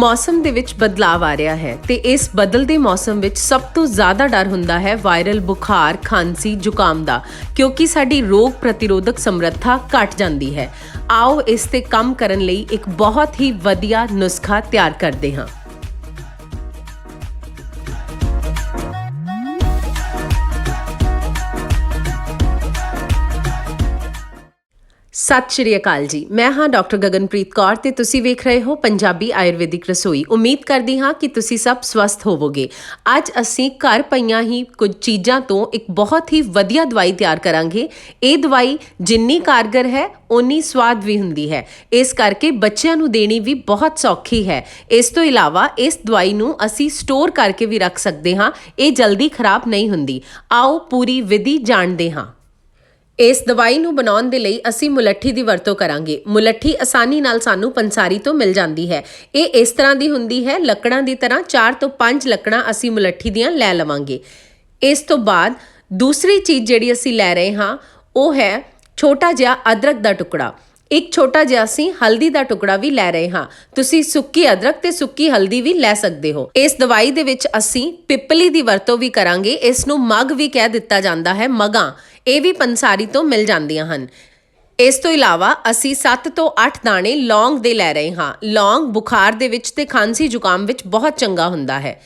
ਮੌਸਮ ਦੇ ਵਿੱਚ ਬਦਲਾਅ ਆ ਰਿਹਾ ਹੈ ਤੇ ਇਸ ਬਦਲਦੇ ਮੌਸਮ ਵਿੱਚ ਸਭ ਤੋਂ ਜ਼ਿਆਦਾ ਡਰ ਹੁੰਦਾ ਹੈ ਵਾਇਰਲ ਬੁਖਾਰ, ਖਾਂਸੀ, ਜ਼ੁਕਾਮ ਦਾ, ਕਿਉਂਕਿ ਸਾਡੀ ਰੋਗ ਪ੍ਰਤੀਰੋਧਕ ਸਮਰੱਥਾ ਘਟ ਜਾਂਦੀ ਹੈ। ਆਓ ਇਸ ਤੇ ਕੰਮ ਕਰਨ ਲਈ ਇੱਕ ਬਹੁਤ ਹੀ ਵਧੀਆ ਨੁਸਖਾ ਤਿਆਰ ਕਰਦੇ ਹਾਂ। सत श्री अकाल जी, मैं हाँ डॉक्टर गगनप्रीत कौर ते तुसी वेख रहे हो पंजाबी आयुर्वेदिक रसोई। उम्मीद करदी हाँ कि तुसी सब स्वस्थ होवोगे। अज असी घर पईयां ही कुछ चीज़ां तो एक बहुत ही वधिया दवाई तैयार करांगे। ये दवाई जिन्नी कारगर है उन्नी स्वाद भी हुंदी है, इस करके बच्चों नूं देनी भी बहुत सौखी है। इस तो इलावा इस दवाई नूं असी स्टोर करके भी रख सकते हाँ, ये जल्दी खराब नहीं हुंदी। आओ पूरी विधि जाणदे हाँ। इस दवाई ਨੂੰ ਬਣਾਉਣ ਦੇ ਲਈ ਅਸੀਂ ਮੁਲੱਠੀ ਦੀ ਵਰਤੋਂ ਕਰਾਂਗੇ। ਮੁਲੱਠੀ ਆਸਾਨੀ ਨਾਲ ਸਾਨੂੰ ਪੰਸਾਰੀ ਤੋਂ ਮਿਲ ਜਾਂਦੀ ਹੈ। ਇਹ ਇਸ ਤਰ੍ਹਾਂ ਦੀ ਹੁੰਦੀ ਹੈ, ਲੱਕੜਾਂ ਦੀ ਤਰ੍ਹਾਂ 4 ਤੋਂ 5 ਲੱਕੜਾਂ ਅਸੀਂ ਮੁਲੱਠੀ ਦੀਆਂ ਲੈ ਲਵਾਂਗੇ। ਇਸ ਤੋਂ ਬਾਅਦ ਦੂਸਰੀ ਚੀਜ਼ ਜਿਹੜੀ ਅਸੀਂ ਲੈ ਰਹੇ ਹਾਂ ਉਹ ਹੈ ਛੋਟਾ ਜਿਹਾ ਅਦਰਕ ਦਾ ਟੁਕੜਾ। ਇੱਕ ਛੋਟਾ ਜਿਹਾ ਅਸੀਂ ਹਲਦੀ ਦਾ ਟੁਕੜਾ ਵੀ ਲੈ ਰਹੇ ਹਾਂ। ਤੁਸੀਂ ਸੁੱਕੀ ਅਦਰਕ ਤੇ ਸੁੱਕੀ ਹਲਦੀ ਵੀ ਲੈ ਸਕਦੇ ਹੋ। ਇਸ ਦਵਾਈ ਦੇ ਵਿੱਚ ਅਸੀਂ ਪਿੱਪਲੀ ਦੀ ਵਰਤੋਂ ਵੀ ਕਰਾਂਗੇ। ਇਸ ਨੂੰ ਮਗ ਵੀ ਕਹਿ ਦਿੱਤਾ ਜਾਂਦਾ ਹੈ, ਮਗਾਂ। ਇਹ ਵੀ ਪੰਸਾਰੀ ਤੋਂ ਮਿਲ ਜਾਂਦੀਆਂ ਹਨ। ਇਸ ਤੋਂ ਇਲਾਵਾ ਅਸੀਂ 7 ਤੋਂ 8 ਦਾਣੇ ਲੌਂਗ ਦੇ ਲੈ ਰਹੇ ਹਾਂ। ਲੌਂਗ ਬੁਖਾਰ ਦੇ ਵਿੱਚ ਤੇ ਖਾਂਸੀ ਜ਼ੁਕਾਮ ਵਿੱਚ ਬਹੁਤ ਚੰਗਾ ਹੁੰਦਾ ਹੈ।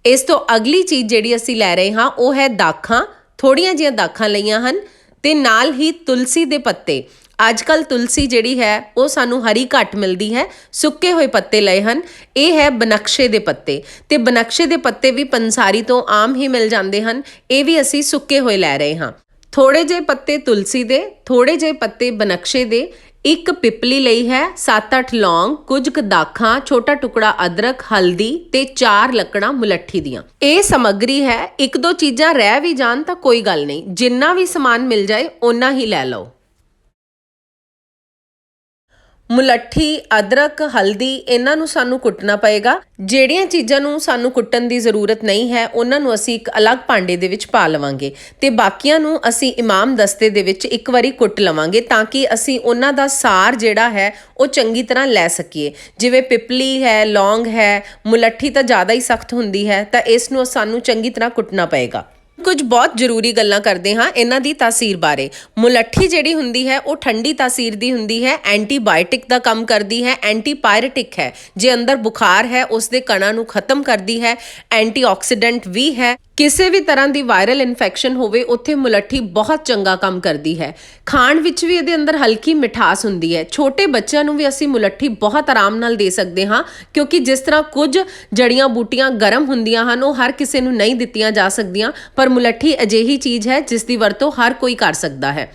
ਇਸ ਤੋਂ ਅਗਲੀ ਚੀਜ਼ ਜਿਹੜੀ ਅਸੀਂ ਲੈ ਰਹੇ ਹਾਂ ਉਹ ਹੈ ਦਾਖਾਂ। ਥੋੜੀਆਂ ਜਿਹੀਆਂ ਦਾਖਾਂ ਲਈਆਂ ਹਨ ਤੇ ਨਾਲ ਹੀ ਤੁਲਸੀ ਦੇ ਪੱਤੇ। ਅੱਜ ਕੱਲ੍ਹ ਤੁਲਸੀ ਜਿਹੜੀ ਹੈ ਉਹ ਸਾਨੂੰ ਹਰੀ ਘੱਟ ਮਿਲਦੀ ਹੈ, ਸੁੱਕੇ ਹੋਏ ਪੱਤੇ ਲਏ ਹਨ। ਇਹ ਹੈ ਬਨਕਸ਼ੇ ਦੇ ਪੱਤੇ, ਤੇ ਬਨਕਸ਼ੇ ਦੇ ਪੱਤੇ ਵੀ ਪੰਸਾਰੀ ਤੋਂ ਆਮ ਹੀ ਮਿਲ ਜਾਂਦੇ ਹਨ। ਇਹ ਵੀ ਅਸੀਂ ਸੁੱਕੇ ਹੋਏ ਲੈ ਰਹੇ ਹਾਂ। ਥੋੜੇ ਜਿਹੇ ਪੱਤੇ ਤੁਲਸੀ ਦੇ, ਥੋੜੇ ਜਿਹੇ ਪੱਤੇ ਬਨਕਸ਼ੇ ਦੇ, ਇੱਕ ਪਿੱਪਲੀ ਲਈ ਹੈ, 7-8 ਲੌਂਗ, ਕੁਝ ਕੁ ਦਾਖਾਂ, ਛੋਟਾ ਟੁਕੜਾ ਅਦਰਕ, ਹਲਦੀ ਤੇ 4 ਲੱਕੜਾਂ ਮੁਲੱਠੀ ਦੀਆਂ। ਇਹ ਸਮੱਗਰੀ ਹੈ। ਇੱਕ ਦੋ ਚੀਜ਼ਾਂ ਰਹਿ ਵੀ ਜਾਣ ਤਾਂ ਕੋਈ ਗੱਲ ਨਹੀਂ, ਜਿੰਨਾ ਵੀ ਸਮਾਨ ਮਿਲ ਜਾਏ ਓਨਾ ਹੀ ਲੈ ਲਓ। ਮੁਲੱਠੀ, ਅਦਰਕ, ਹਲਦੀ, ਇਹਨਾਂ ਨੂੰ ਸਾਨੂੰ ਕੁੱਟਣਾ ਪਏਗਾ। ਜਿਹੜੀਆਂ ਚੀਜ਼ਾਂ ਨੂੰ ਸਾਨੂੰ ਕੁੱਟਣ ਦੀ ਜ਼ਰੂਰਤ ਨਹੀਂ ਹੈ ਉਹਨਾਂ ਨੂੰ ਅਸੀਂ ਇੱਕ ਅਲੱਗ ਭਾਂਡੇ ਦੇ ਵਿੱਚ ਪਾ ਲਵਾਂਗੇ ਤੇ ਬਾਕੀਆਂ ਨੂੰ ਅਸੀਂ ਇਮਾਮ ਦਸਤੇ ਦੇ ਵਿੱਚ ਇੱਕ ਵਾਰੀ ਕੁੱਟ ਲਵਾਂਗੇ ਤਾਂ ਕਿ ਅਸੀਂ ਉਹਨਾਂ ਦਾ ਸਾਰ ਜਿਹੜਾ ਹੈ ਉਹ ਚੰਗੀ ਤਰ੍ਹਾਂ ਲੈ ਸਕੀਏ। ਜਿਵੇਂ ਪਿੱਪਲੀ ਹੈ, ਲੌਂਗ ਹੈ, ਮੁਲੱਠੀ ਤਾਂ ਜ਼ਿਆਦਾ ਹੀ ਸਖਤ ਹੁੰਦੀ ਹੈ, ਤਾਂ ਇਸ ਨੂੰ ਸਾਨੂੰ ਚੰਗੀ ਤਰ੍ਹਾਂ ਕੁੱਟਣਾ ਪਏਗਾ। ਕੁਝ ਬਹੁਤ ਜ਼ਰੂਰੀ ਗੱਲਾਂ ਕਰਦੇ ਹਾਂ ਇਹਨਾਂ ਦੀ ਤਾਸੀਰ ਬਾਰੇ। ਮੁਲੱਠੀ ਜਿਹੜੀ ਹੁੰਦੀ ਹੈ ਉਹ ਠੰਡੀ ਤਾਸੀਰ ਦੀ ਹੁੰਦੀ ਹੈ, ਐਂਟੀਬਾਇਓਟਿਕ ਦਾ ਕੰਮ ਕਰਦੀ ਹੈ, ਐਂਟੀਪਾਇਰੇਟਿਕ ਹੈ। ਜੇ ਅੰਦਰ ਬੁਖਾਰ ਹੈ ਉਸ ਦੇ ਕਣਾਂ ਨੂੰ ਖਤਮ ਕਰਦੀ ਹੈ, ਐਂਟੀਆਕਸੀਡੈਂਟ ਵੀ ਹੈ। ਕਿਸੇ ਵੀ ਤਰ੍ਹਾਂ ਦੀ ਵਾਇਰਲ ਇਨਫੈਕਸ਼ਨ ਹੋਵੇ ਉੱਥੇ ਮੁਲੱਠੀ ਬਹੁਤ ਚੰਗਾ ਕੰਮ ਕਰਦੀ ਹੈ। ਖਾਣ ਵਿੱਚ ਵੀ ਇਹਦੇ ਅੰਦਰ ਹਲਕੀ ਮਿਠਾਸ ਹੁੰਦੀ ਹੈ। ਛੋਟੇ ਬੱਚਿਆਂ ਨੂੰ ਵੀ ਅਸੀਂ ਮੁਲੱਠੀ ਬਹੁਤ ਆਰਾਮ ਨਾਲ ਦੇ ਸਕਦੇ ਹਾਂ, ਕਿਉਂਕਿ ਜਿਸ ਤਰ੍ਹਾਂ ਕੁਝ ਜੜੀਆਂ ਬੂਟੀਆਂ ਗਰਮ ਹੁੰਦੀਆਂ ਹਨ ਉਹ ਹਰ ਕਿਸੇ ਨੂੰ ਨਹੀਂ ਦਿੱਤੀਆਂ ਜਾ ਸਕਦੀਆਂ, ਪਰ ਮੁਲੱਠੀ ਅਜਿਹੀ ਚੀਜ਼ ਹੈ ਜਿਸ ਦੀ ਵਰਤੋਂ ਹਰ ਕੋਈ ਕਰ ਸਕਦਾ ਹੈ।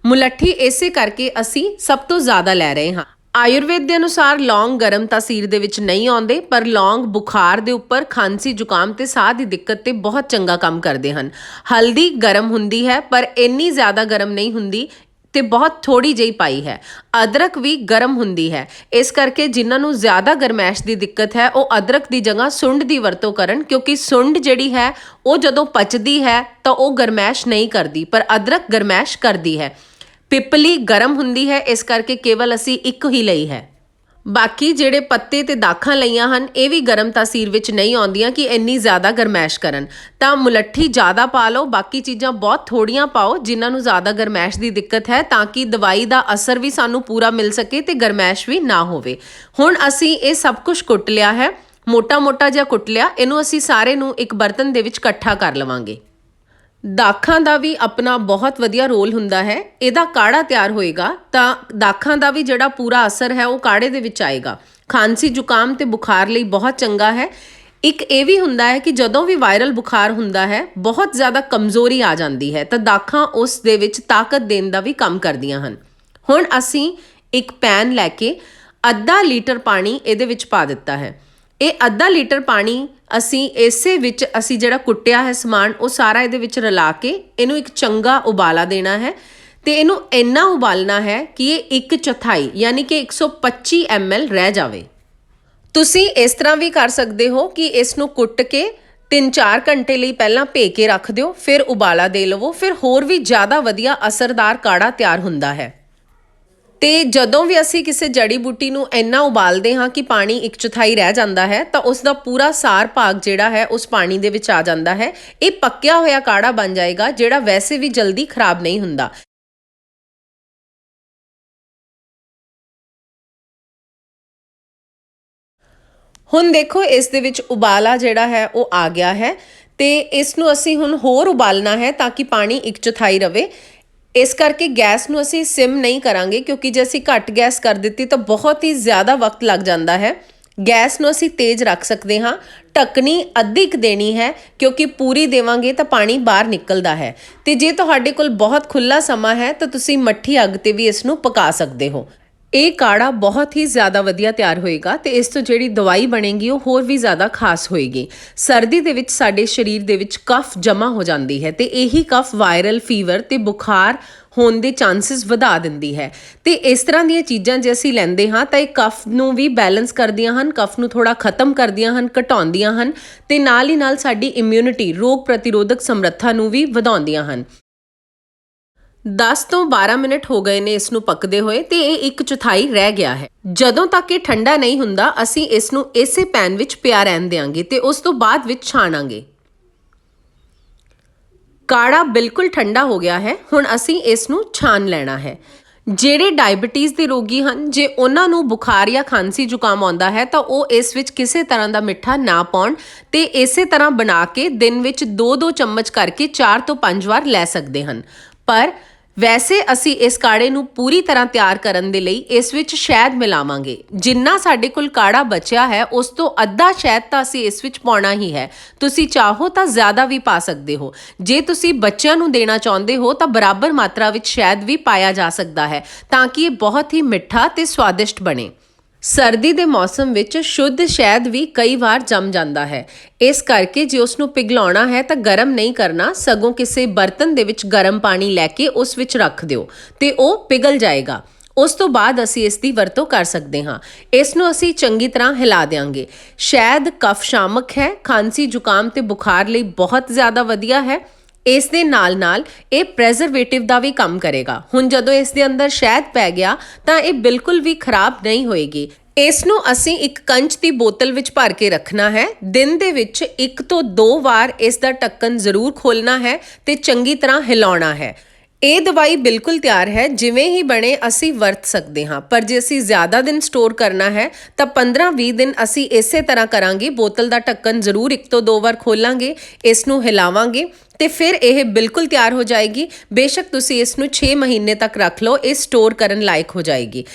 ਮੁਲੱਠੀ ਇਸੇ ਕਰਕੇ ਅਸੀਂ ਸਭ ਤੋਂ ਜ਼ਿਆਦਾ ਲੈ ਰਹੇ ਹਾਂ। ਆਯੁਰਵੇਦ ਦੇ ਅਨੁਸਾਰ ਲੌਂਗ ਗਰਮ ਤਾਸੀਰ ਦੇ ਵਿੱਚ ਨਹੀਂ ਆਉਂਦੇ, ਪਰ ਲੌਂਗ ਬੁਖਾਰ ਦੇ ਉੱਪਰ, ਖਾਂਸੀ ਜ਼ੁਕਾਮ ਤੇ ਸਾਹ ਦੀ ਦਿੱਕਤ ਤੇ ਬਹੁਤ ਚੰਗਾ ਕੰਮ ਕਰਦੇ ਹਨ। ਹਲਦੀ ਗਰਮ ਹੁੰਦੀ ਹੈ ਪਰ ਇੰਨੀ ਜ਼ਿਆਦਾ ਗਰਮ ਨਹੀਂ ਹੁੰਦੀ ਤੇ ਬਹੁਤ ਥੋੜੀ ਜਿਹੀ ਪਾਈ ਹੈ। ਅਦਰਕ ਵੀ ਗਰਮ ਹੁੰਦੀ ਹੈ, ਇਸ ਕਰਕੇ ਜਿਨ੍ਹਾਂ ਨੂੰ ਜ਼ਿਆਦਾ ਗਰਮੈਸ਼ ਦੀ ਦਿੱਕਤ ਹੈ ਉਹ ਅਦਰਕ ਦੀ ਜਗ੍ਹਾ ਸੁੰਡ ਦੀ ਵਰਤੋਂ ਕਰਨ, ਕਿਉਂਕਿ ਸੁੰਡ ਜਿਹੜੀ ਹੈ ਉਹ ਜਦੋਂ ਪਚਦੀ ਹੈ ਤਾਂ ਉਹ ਗਰਮੈਸ਼ ਨਹੀਂ ਕਰਦੀ, ਪਰ ਅਦਰਕ ਗਰਮੈਸ਼ ਕਰਦੀ ਹੈ। ਪਿੱਪਲੀ ਗਰਮ ਹੁੰਦੀ ਹੈ, ਇਸ ਕਰਕੇ ਕੇਵਲ ਅਸੀਂ ਇੱਕ ਹੀ ਲਈ ਹੈ। ਬਾਕੀ ਜਿਹੜੇ ਪੱਤੇ ਤੇ ਦਾਖਾਂ ਲਈਆਂ ਹਨ ਇਹ ਵੀ ਗਰਮ ਤਾਸੀਰ ਵਿੱਚ ਨਹੀਂ ਆਉਂਦੀਆਂ ਕਿ ਇੰਨੀ ਜ਼ਿਆਦਾ ਗਰਮੈਸ਼ ਕਰਨ। ਤਾਂ ਮੁਲੱਠੀ ਜ਼ਿਆਦਾ ਪਾ ਲਓ, ਬਾਕੀ ਚੀਜ਼ਾਂ ਬਹੁਤ ਥੋੜੀਆਂ ਪਾਓ ਜਿਨ੍ਹਾਂ ਨੂੰ ਜ਼ਿਆਦਾ ਗਰਮੈਸ਼ ਦੀ ਦਿੱਕਤ ਹੈ, ਤਾਂ ਕਿ ਦਵਾਈ ਦਾ ਅਸਰ ਵੀ ਸਾਨੂੰ ਪੂਰਾ ਮਿਲ ਸਕੇ ਤੇ ਗਰਮੈਸ਼ ਵੀ ਨਾ ਹੋਵੇ। ਹੁਣ ਅਸੀਂ ਇਹ ਸਭ ਕੁਝ ਕੁੱਟ ਲਿਆ ਹੈ, ਮੋਟਾ ਜਿਹਾ ਕੁੱਟ ਲਿਆ। ਇਹਨੂੰ ਅਸੀਂ ਸਾਰੇ ਨੂੰ ਇੱਕ ਬਰਤਨ ਦੇ ਵਿੱਚ ਇਕੱਠਾ ਕਰ ਲਵਾਂਗੇ। ਦਾਖਾਂ ਦਾ ਵੀ ਆਪਣਾ ਬਹੁਤ ਵਧੀਆ ਰੋਲ ਹੁੰਦਾ ਹੈ। ਇਹਦਾ ਕਾੜਾ ਤਿਆਰ ਹੋਏਗਾ ਤਾਂ ਦਾਖਾਂ ਦਾ ਵੀ ਜਿਹੜਾ ਪੂਰਾ ਅਸਰ ਹੈ ਉਹ ਕਾੜੇ ਦੇ ਵਿੱਚ ਆਏਗਾ। ਖਾਂਸੀ ਜ਼ੁਕਾਮ ਤੇ ਬੁਖਾਰ ਲਈ ਬਹੁਤ ਚੰਗਾ ਹੈ। ਇੱਕ ਇਹ ਵੀ ਹੁੰਦਾ ਹੈ ਕਿ ਜਦੋਂ ਵੀ ਵਾਇਰਲ ਬੁਖਾਰ ਹੁੰਦਾ ਹੈ, ਬਹੁਤ ਜ਼ਿਆਦਾ ਕਮਜ਼ੋਰੀ ਆ ਜਾਂਦੀ ਹੈ, ਤਾਂ ਦਾਖਾਂ ਉਸ ਦੇ ਵਿੱਚ ਤਾਕਤ ਦੇਣ ਦਾ ਵੀ ਕੰਮ ਕਰਦੀਆਂ ਹਨ। ਹੁਣ ਅਸੀਂ ਇੱਕ ਪੈਨ ਲੈ ਕੇ ਅੱਧਾ ਲੀਟਰ ਪਾਣੀ ਇਹਦੇ ਵਿੱਚ ਪਾ ਦਿੱਤਾ ਹੈ। ਇਹ ਅੱਧਾ ਲੀਟਰ ਪਾਣੀ ਅਸੀਂ ਇਸੇ ਵਿੱਚ ਅਸੀਂ ਜਿਹੜਾ ਕੁੱਟਿਆ ਹੈ ਸਮਾਨ ਉਹ ਸਾਰਾ ਇਹਦੇ ਵਿੱਚ ਰਲਾ ਕੇ ਇਹਨੂੰ ਇੱਕ ਚੰਗਾ ਉਬਾਲਾ ਦੇਣਾ ਹੈ ਤੇ ਇਹਨੂੰ ਇੰਨਾ ਉਬਾਲਣਾ ਹੈ ਕਿ ਇਹ 1/4 ਯਾਨੀ ਕਿ 125 ml ਰਹਿ ਜਾਵੇ। ਤੁਸੀਂ ਇਸ ਤਰ੍ਹਾਂ ਵੀ ਕਰ ਸਕਦੇ ਹੋ ਕਿ ਇਸ ਨੂੰ ਕੁੱਟ ਕੇ 3-4 ਘੰਟੇ ਲਈ ਪਹਿਲਾਂ ਭੇ ਕੇ ਰੱਖ ਦਿਓ, ਫਿਰ ਉਬਾਲਾ ਦੇ ਲਵੋ, ਫਿਰ ਹੋਰ ਵੀ ਜ਼ਿਆਦਾ ਵਧੀਆ ਅਸਰਦਾਰ ਕਾੜਾ ਤਿਆਰ ਹੁੰਦਾ ਹੈ। ਤੇ ਜਦੋਂ ਵੀ ਅਸੀਂ ਕਿਸੇ ਜੜੀ ਬੂਟੀ ਨੂੰ ਇੰਨਾ ਉਬਾਲਦੇ ਹਾਂ ਕਿ ਪਾਣੀ 1/4 ਰਹਿ ਜਾਂਦਾ ਹੈ ਤਾਂ ਉਸ ਦਾ ਪੂਰਾ ਸਾਰ ਭਾਗ ਜਿਹੜਾ ਹੈ ਉਸ ਪਾਣੀ ਦੇ ਵਿੱਚ ਆ ਜਾਂਦਾ ਹੈ। ਇਹ ਪੱਕਿਆ ਹੋਇਆ ਕਾੜਾ ਬਣ ਜਾਏਗਾ ਜਿਹੜਾ ਵੈਸੇ ਵੀ ਜਲਦੀ ਖਰਾਬ ਨਹੀਂ ਹੁੰਦਾ। ਹੁਣ ਦੇਖੋ ਇਸ ਦੇ ਵਿੱਚ ਉਬਾਲਾ ਜਿਹੜਾ ਹੈ ਉਹ ਆ ਗਿਆ ਹੈ ਤੇ ਇਸ ਨੂੰ ਅਸੀਂ ਹੁਣ ਹੋਰ ਉਬਾਲਣਾ ਹੈ ਤਾਂ ਕਿ ਪਾਣੀ 1/4 ਰਵੇ। ਇਸ ਕਰਕੇ ਗੈਸ ਨੂੰ ਅਸੀਂ ਸਿਮ ਨਹੀਂ ਕਰਾਂਗੇ ਕਿਉਂਕਿ ਜੇ ਅਸੀਂ ਘੱਟ ਗੈਸ ਕਰ ਦਿੱਤੀ ਤਾਂ ਬਹੁਤ ਹੀ ਜ਼ਿਆਦਾ ਵਕਤ ਲੱਗ ਜਾਂਦਾ ਹੈ। ਗੈਸ ਨੂੰ ਅਸੀਂ ਤੇਜ਼ ਰੱਖ ਸਕਦੇ ਹਾਂ। ਢੱਕਣੀ ਅੱਧੀ ਕੁ ਦੇਣੀ ਹੈ ਕਿਉਂਕਿ ਪੂਰੀ ਦੇਵਾਂਗੇ ਤਾਂ ਪਾਣੀ ਬਾਹਰ ਨਿਕਲਦਾ ਹੈ। ਤੇ ਜੇ ਤੁਹਾਡੇ ਕੋਲ ਬਹੁਤ ਖੁੱਲਾ ਸਮਾਂ ਹੈ ਤਾਂ ਤੁਸੀਂ ਮੱਠੀ ਅੱਗ ਤੇ ਵੀ ਇਸ ਨੂੰ ਪਕਾ ਸਕਦੇ ਹੋ। ਇਹ ਕਾੜਾ ਬਹੁਤ ਹੀ ਜ਼ਿਆਦਾ ਵਧੀਆ ਤਿਆਰ ਹੋਏਗਾ ਤੇ ਇਸ ਤੋਂ ਜਿਹੜੀ ਦਵਾਈ ਬਣੇਗੀ ਉਹ ਹੋਰ ਵੀ ਜ਼ਿਆਦਾ ਖਾਸ ਹੋਏਗੀ। ਸਰਦੀ ਦੇ ਵਿੱਚ ਸਾਡੇ ਸਰੀਰ ਦੇ ਵਿੱਚ ਕਫ ਜਮ੍ਹਾਂ ਹੋ ਜਾਂਦੀ ਹੈ ਤੇ ਇਹੀ ਕਫ ਵਾਇਰਲ ਫੀਵਰ ਤੇ ਬੁਖਾਰ ਹੋਣ ਦੇ ਚਾਂਸਸ ਵਧਾ ਦਿੰਦੀ ਹੈ। ਤੇ ਇਸ ਤਰ੍ਹਾਂ ਦੀਆਂ ਚੀਜ਼ਾਂ ਜੇ ਅਸੀਂ ਲੈਂਦੇ ਹਾਂ ਤਾਂ ਇਹ ਕਫ ਨੂੰ ਵੀ ਬੈਲੈਂਸ ਕਰਦੀਆਂ ਹਨ, ਕਫ ਨੂੰ ਥੋੜਾ ਖਤਮ ਕਰਦੀਆਂ ਹਨ, ਘਟਾਉਂਦੀਆਂ ਹਨ ਤੇ ਨਾਲ ਹੀ ਨਾਲ ਸਾਡੀ ਇਮਿਊਨਿਟੀ ਰੋਗ ਪ੍ਰਤੀਰੋਧਕ ਸਮਰੱਥਾ ਨੂੰ ਵੀ ਵਧਾਉਂਦੀਆਂ ਹਨ। 10 ਤੋਂ 12 ਮਿੰਟ ਹੋ ਗਏ ਨੇ ਇਸ ਨੂੰ ਪੱਕਦੇ ਹੋਏ ਤੇ ਇਹ 1/4 ਰਹਿ ਗਿਆ ਹੈ। ਜਦੋਂ ਤੱਕ ਇਹ ਠੰਡਾ ਨਹੀਂ ਹੁੰਦਾ ਅਸੀਂ ਇਸ ਨੂੰ ਇਸੇ ਪੈਨ ਵਿੱਚ ਪਿਆ ਰਹਿਣ ਦੇਵਾਂਗੇ ਤੇ ਉਸ ਤੋਂ ਬਾਅਦ ਵਿੱਚ ਛਾਣਾਂਗੇ। ਕਾੜਾ ਬਿਲਕੁਲ ਠੰਡਾ ਹੋ ਗਿਆ ਹੈ। ਹੁਣ ਅਸੀਂ ਇਸ ਨੂੰ ਛਾਣ ਲੈਣਾ ਹੈ। ਜਿਹੜੇ ਡਾਇਬਟੀਜ਼ ਦੇ ਰੋਗੀ ਹਨ ਜੇ ਉਹਨਾਂ ਨੂੰ ਬੁਖਾਰ ਜਾਂ ਖਾਂਸੀ ਜ਼ੁਕਾਮ ਆਉਂਦਾ ਹੈ ਤਾਂ ਉਹ ਇਸ ਵਿੱਚ ਕਿਸੇ ਤਰ੍ਹਾਂ ਦਾ ਮਿੱਠਾ ਨਾ ਪਾਉਣ ਤੇ ਇਸੇ ਤਰ੍ਹਾਂ ਬਣਾ ਕੇ ਦਿਨ ਵਿੱਚ 2-2 ਚਮਚ ਕਰਕੇ 4 ਤੋਂ 5 ਵਾਰ ਲੈ ਸਕਦੇ ਹਨ। ਪਰ ਵੈਸੇ ਅਸੀਂ ਇਸ ਕਾੜੇ ਨੂੰ ਪੂਰੀ ਤਰ੍ਹਾਂ ਤਿਆਰ ਕਰਨ ਦੇ ਲਈ ਇਸ ਵਿੱਚ ਸ਼ਹਿਦ ਮਿਲਾਵਾਂਗੇ। ਜਿੰਨਾ ਸਾਡੇ ਕੋਲ ਕਾੜਾ ਬਚਿਆ ਹੈ ਉਸ ਤੋਂ ਅੱਧਾ ਸ਼ਹਿਦ ਤਾਂ ਅਸੀਂ ਇਸ ਵਿੱਚ ਪਾਉਣਾ ਹੀ ਹੈ। ਤੁਸੀਂ ਚਾਹੋ ਤਾਂ ਜ਼ਿਆਦਾ ਵੀ ਪਾ ਸਕਦੇ ਹੋ। ਜੇ ਤੁਸੀਂ ਬੱਚਿਆਂ ਨੂੰ ਦੇਣਾ ਚਾਹੁੰਦੇ ਹੋ ਤਾਂ ਬਰਾਬਰ ਮਾਤਰਾ ਵਿੱਚ ਸ਼ਹਿਦ ਵੀ ਪਾਇਆ ਜਾ ਸਕਦਾ ਹੈ ਤਾਂ ਕਿ ਇਹ ਬਹੁਤ ਹੀ ਮਿੱਠਾ ਤੇ ਸਵਾਦਿਸ਼ਟ ਬਣੇ। ਸਰਦੀ ਦੇ ਮੌਸਮ ਵਿੱਚ ਸ਼ੁੱਧ ਸ਼ਹਿਦ ਵੀ ਕਈ ਵਾਰ ਜੰਮ ਜਾਂਦਾ ਹੈ। ਇਸ ਕਰਕੇ ਜੇ ਉਸ ਨੂੰ ਪਿਘਲਾਉਣਾ ਹੈ ਤਾਂ ਗਰਮ ਨਹੀਂ ਕਰਨਾ, ਸਗੋਂ ਕਿਸੇ ਬਰਤਨ ਦੇ ਵਿੱਚ ਗਰਮ ਪਾਣੀ ਲੈ ਕੇ ਉਸ ਵਿੱਚ ਰੱਖ ਦਿਓ ਤੇ ਉਹ ਪਿਘਲ ਜਾਏਗਾ। ਉਸ ਤੋਂ ਬਾਅਦ ਅਸੀਂ ਇਸ ਦੀ ਵਰਤੋਂ ਕਰ ਸਕਦੇ ਹਾਂ। ਇਸ ਨੂੰ ਅਸੀਂ ਚੰਗੀ ਤਰ੍ਹਾਂ ਹਿਲਾ ਦਿਆਂਗੇ। ਸ਼ਹਿਦ ਕਫ ਸ਼ਾਮਕ ਹੈ, ਖਾਂਸੀ ਜ਼ੁਕਾਮ ਤੇ ਬੁਖਾਰ ਲਈ ਬਹੁਤ ਜ਼ਿਆਦਾ ਵਧੀਆ ਹੈ। ਇਸ ਦੇ ਨਾਲ ਇਹ ਪ੍ਰੈਜ਼ਰਵੇਟਿਵ ਦਾ ਵੀ ਕੰਮ ਕਰੇਗਾ। ਹੁਣ ਜਦੋਂ ਇਸ ਦੇ ਅੰਦਰ ਸ਼ਹਿਦ ਪੈ ਗਿਆ ਤਾਂ ਇਹ ਬਿਲਕੁਲ ਵੀ ਖਰਾਬ ਨਹੀਂ ਹੋਏਗੀ। ਇਸ ਨੂੰ ਅਸੀਂ ਇੱਕ ਕੰਚ ਦੀ ਬੋਤਲ ਵਿੱਚ ਭਰ ਕੇ ਰੱਖਣਾ ਹੈ। ਦਿਨ ਦੇ ਵਿੱਚ 1 ਤੋਂ 2 ਵਾਰ ਇਸ ਦਾ ਢੱਕਣ ਜ਼ਰੂਰ ਖੋਲਣਾ ਹੈ ਤੇ ਚੰਗੀ ਤਰ੍ਹਾਂ ਹਿਲਾਉਣਾ ਹੈ। ਇਹ ਦਵਾਈ ਬਿਲਕੁਲ ਤਿਆਰ ਹੈ, ਜਿਵੇਂ ਹੀ ਬਣੇ ਅਸੀਂ ਵਰਤ ਸਕਦੇ ਹਾਂ। ਪਰ ਜੇ ਅਸੀਂ ਜ਼ਿਆਦਾ ਦਿਨ ਸਟੋਰ ਕਰਨਾ ਹੈ ਤਾਂ 15-20 ਦਿਨ ਅਸੀਂ ਇਸੇ ਤਰ੍ਹਾਂ ਕਰਾਂਗੇ। ਬੋਤਲ ਦਾ ਢੱਕਣ ਜ਼ਰੂਰ 1 ਤੋਂ 2 ਵਾਰ ਖੋਲਾਂਗੇ, ਇਸ ਨੂੰ ਹਿਲਾਵਾਂਗੇ ਤੇ ਫਿਰ ਇਹ ਬਿਲਕੁਲ ਤਿਆਰ ਹੋ ਜਾਏਗੀ। ਬੇਸ਼ੱਕ ਤੁਸੀਂ ਇਸ ਨੂੰ 6 ਮਹੀਨੇ ਤੱਕ ਰੱਖ ਲਓ, ਇਹ ਸਟੋਰ ਕਰਨ ਲਾਇਕ ਹੋ ਜਾਏਗੀ।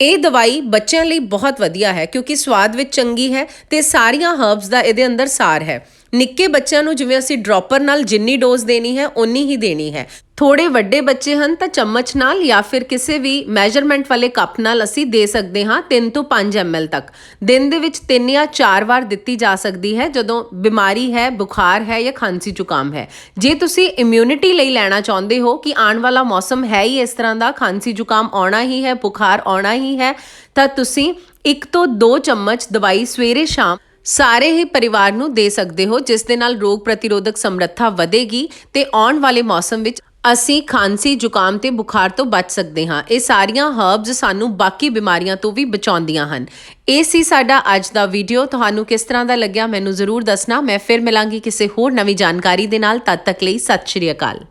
ਇਹ ਦਵਾਈ ਬੱਚਿਆਂ ਲਈ ਬਹੁਤ ਵਧੀਆ ਹੈ ਕਿਉਂਕਿ ਸਵਾਦ ਵਿੱਚ ਚੰਗੀ ਹੈ ਤੇ ਸਾਰੀਆਂ ਹਰਬਸ ਦਾ ਇਹਦੇ ਅੰਦਰ ਸਾਰ ਹੈ। ਨਿੱਕੇ ਬੱਚਿਆਂ ਨੂੰ ਜਿਵੇਂ ਅਸੀਂ ਡ੍ਰੌਪਰ ਨਾਲ ਜਿੰਨੀ ਡੋਜ਼ ਦੇਣੀ ਹੈ ਓਨੀ ਹੀ ਦੇਣੀ ਹੈ। ਥੋੜੇ ਵੱਡੇ ਬੱਚੇ ਹਨ ਤਾਂ ਚਮਚ ਨਾਲ ਜਾਂ ਫਿਰ ਕਿਸੇ ਵੀ ਮੈਜ਼ਰਮੈਂਟ ਵਾਲੇ ਕੱਪ ਨਾਲ ਅਸੀਂ ਦੇ ਸਕਦੇ ਹਾਂ 3 ਤੋਂ 5 ml ਤੱਕ। ਦਿਨ ਦੇ ਵਿੱਚ 3 ਜਾਂ 4 ਵਾਰ ਦਿੱਤੀ ਜਾ ਸਕਦੀ ਹੈ ਜਦੋਂ ਬਿਮਾਰੀ ਹੈ, ਬੁਖਾਰ ਹੈ ਜਾਂ ਖਾਂਸੀ ਜ਼ੁਕਾਮ ਹੈ। ਜੇ ਤੁਸੀਂ ਇਮਿਊਨਿਟੀ ਲਈ ਲੈਣਾ ਚਾਹੁੰਦੇ ਹੋ ਕਿ ਆਉਣ ਵਾਲਾ ਮੌਸਮ ਹੈ ਹੀ ਇਸ ਤਰ੍ਹਾਂ ਦਾ, ਖਾਂਸੀ ਜ਼ੁਕਾਮ ਆਉਣਾ ਹੀ ਹੈ, ਬੁਖਾਰ ਆਉਣਾ ਹੀ ਹੈ, ਤਾਂ ਤੁਸੀਂ 1 ਤੋਂ 2 ਚਮਚ ਦਵਾਈ ਸਵੇਰੇ ਸ਼ਾਮ ਸਾਰੇ ਹੀ ਪਰਿਵਾਰ ਨੂੰ ਦੇ ਸਕਦੇ ਹੋ, ਜਿਸ ਦੇ ਨਾਲ ਰੋਗ ਪ੍ਰਤੀਰੋਧਕ ਸਮਰੱਥਾ ਵਧੇਗੀ ਤੇ ਆਉਣ ਵਾਲੇ ਮੌਸਮ ਵਿੱਚ ਅਸੀਂ ਖਾਂਸੀ ਜ਼ੁਕਾਮ ਤੇ ਬੁਖਾਰ ਤੋਂ ਬਚ ਸਕਦੇ ਹਾਂ। ਇਹ ਸਾਰੀਆਂ ਹਰਬਸ ਸਾਨੂੰ ਬਾਕੀ ਬਿਮਾਰੀਆਂ ਤੋਂ ਵੀ ਬਚਾਉਂਦੀਆਂ ਹਨ। ਇਹ ਸੀ ਸਾਡਾ ਅੱਜ ਦਾ ਵੀਡੀਓ। ਤੁਹਾਨੂੰ ਕਿਸ ਤਰ੍ਹਾਂ ਦਾ ਲੱਗਿਆ ਮੈਨੂੰ ਜ਼ਰੂਰ ਦੱਸਣਾ। ਮੈਂ ਫਿਰ ਮਿਲਾਂਗੀ ਕਿਸੇ ਹੋਰ ਨਵੀਂ ਜਾਣਕਾਰੀ ਦੇ ਨਾਲ। ਤਦ ਤੱਕ ਲਈ ਸਤਿ ਸ਼੍ਰੀ ਅਕਾਲ।